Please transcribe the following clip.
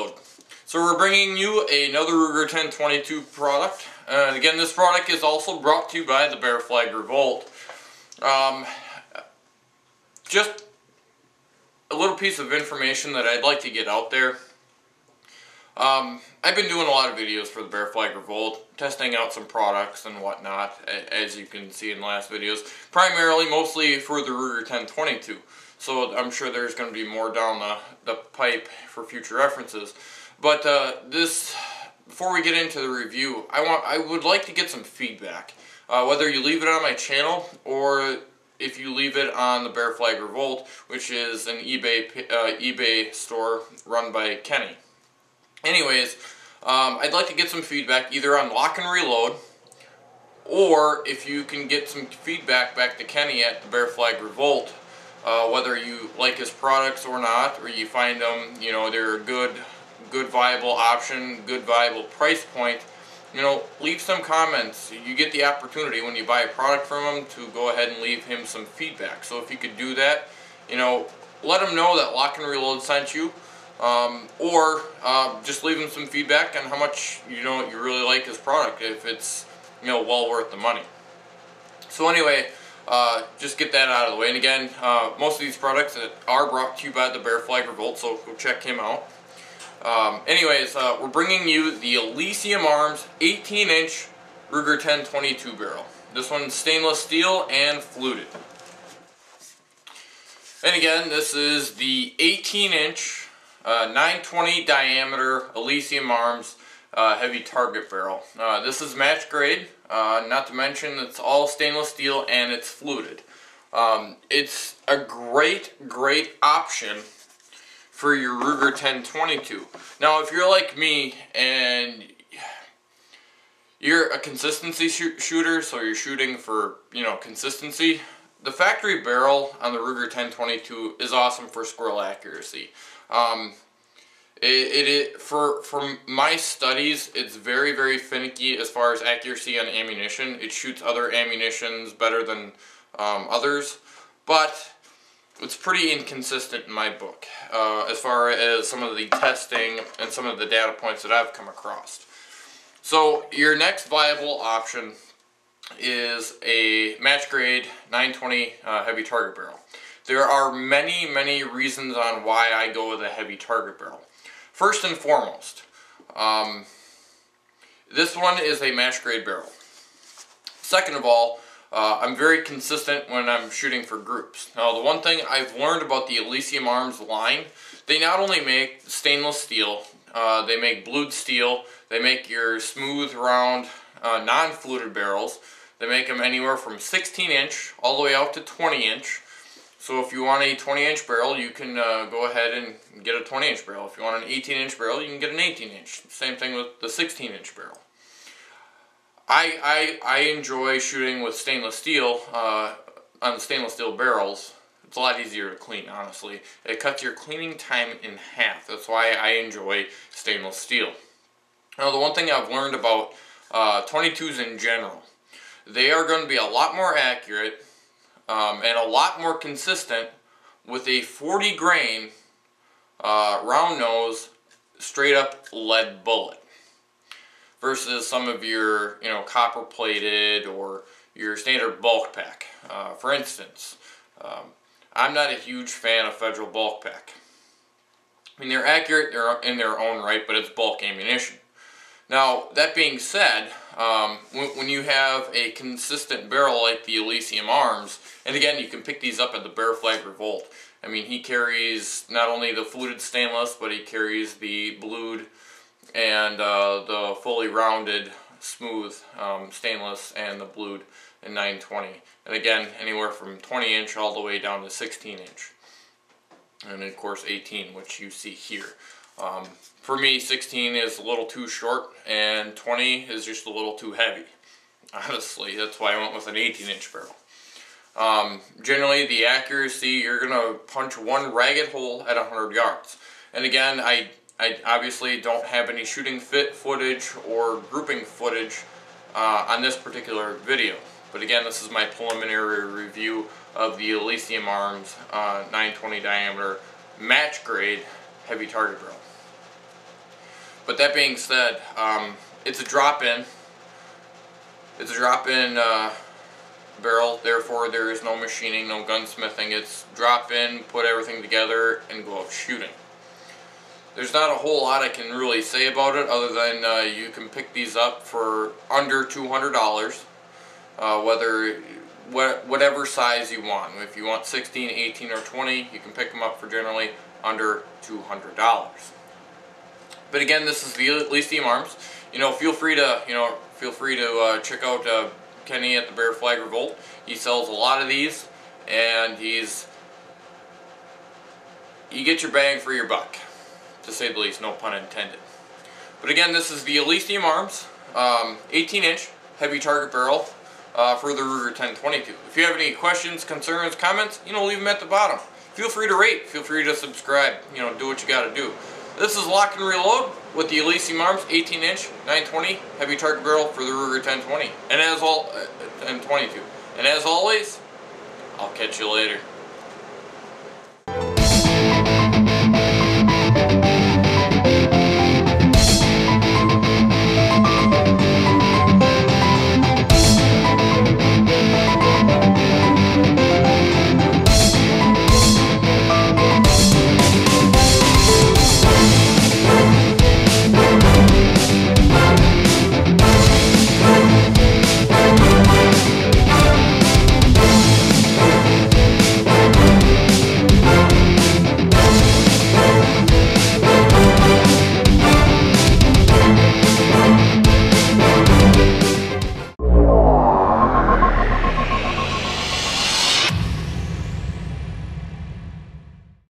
Reload. So we're bringing you another Ruger 1022 product. And again, this product is also brought to you by the Bear Flag Revolt. Just a little piece of information that I'd like to get out there. I've been doing a lot of videos for the Bear Flag Revolt, testing out some products and whatnot, as you can see in the last videos. Primarily, mostly for the Ruger 1022. So I'm sure there's going to be more down the pipe for future references. But before we get into the review, I would like to get some feedback. Whether you leave it on my channel or if you leave it on the Bear Flag Revolt, which is an eBay store run by Kenny. Anyways, I'd like to get some feedback either on Lock and Reload, or if you can get some feedback back to Kenny at the Bear Flag Revolt, whether you like his products or not, or you find them, you know, they're a good viable option, good viable price point. You know, leave some comments. You get the opportunity when you buy a product from him to go ahead and leave him some feedback. So if you could do that, you know, let him know that Lock and Reload sent you. Or just leave him some feedback on how much you really like his product, if it's well worth the money. So anyway, just get that out of the way. And again, most of these products that are brought to you by the Bear Flag Revolt, so go check him out. Anyways, we're bringing you the Elysium Arms 18-inch Ruger 1022 barrel. This one's stainless steel and fluted. And again, this is the 18-inch 920 diameter Elysium Arms heavy target barrel. This is match grade, not to mention it's all stainless steel and it's fluted. It's a great option for your Ruger 1022. Now if you're like me and you're a consistency shooter, so you're shooting for consistency, the factory barrel on the Ruger 1022 is awesome for squirrel accuracy. For my studies, it's very finicky as far as accuracy on ammunition. It shoots other ammunitions better than others, but it's pretty inconsistent in my book as far as some of the testing and some of the data points that I've come across. So your next viable option is a match grade 920 heavy target barrel. There are many reasons on why I go with a heavy target barrel. First and foremost, this one is a match grade barrel. Second of all, I'm very consistent when I'm shooting for groups. Now, the one thing I've learned about the Elysium Arms line, they not only make stainless steel, they make blued steel, they make your smooth, round, non-fluted barrels. They make them anywhere from 16-inch all the way out to 20-inch. So if you want a 20-inch barrel, you can go ahead and get a 20-inch barrel. If you want an 18-inch barrel, you can get an 18-inch. Same thing with the 16-inch barrel. I enjoy shooting with stainless steel on the stainless steel barrels. It's a lot easier to clean, honestly. It cuts your cleaning time in half. That's why I enjoy stainless steel. Now, the one thing I've learned about 22s in general, they are going to be a lot more accurate and a lot more consistent with a 40 grain round nose straight up lead bullet versus some of your copper plated or your standard bulk pack. For instance, I'm not a huge fan of Federal bulk pack. I mean, they're accurate in their own right, but it's bulk ammunition. Now, that being said, when you have a consistent barrel like the Elysium Arms, and again, you can pick these up at the Bear Flag Revolt. I mean, he carries not only the fluted stainless, but he carries the blued and the fully rounded, smooth stainless and the blued in 920. And again, anywhere from 20-inch all the way down to 16-inch. And of course 18, which you see here. For me, 16 is a little too short and 20 is just a little too heavy. Honestly, that's why I went with an 18-inch barrel. Generally, the accuracy, you're going to punch one ragged hole at 100 yards. And again, I obviously don't have any shooting footage or grouping footage on this particular video. But again, this is my preliminary review of the Elysium Arms 920 diameter match grade heavy target barrel. But that being said, it's a drop-in. It's a drop-in barrel, therefore there is no machining, no gunsmithing. It's drop in, put everything together, and go out shooting. There's not a whole lot I can really say about it other than you can pick these up for under $200, whatever size you want. If you want 16, 18, or 20, you can pick them up for generally under $200. But again, this is the Elysium Arms. Feel free to check out Kenny at the Bear Flag Revolt. He sells a lot of these, and you get your bang for your buck, to say the least, no pun intended. But again, this is the Elysium Arms, 18-inch heavy target barrel for the Ruger 1022. If you have any questions, concerns, comments, leave them at the bottom. Feel free to rate, feel free to subscribe, do what you gotta do. This is Lock and Reload with the Elysium Arms 18-inch 920 heavy target barrel for the Ruger 1020 and as always, I'll catch you later.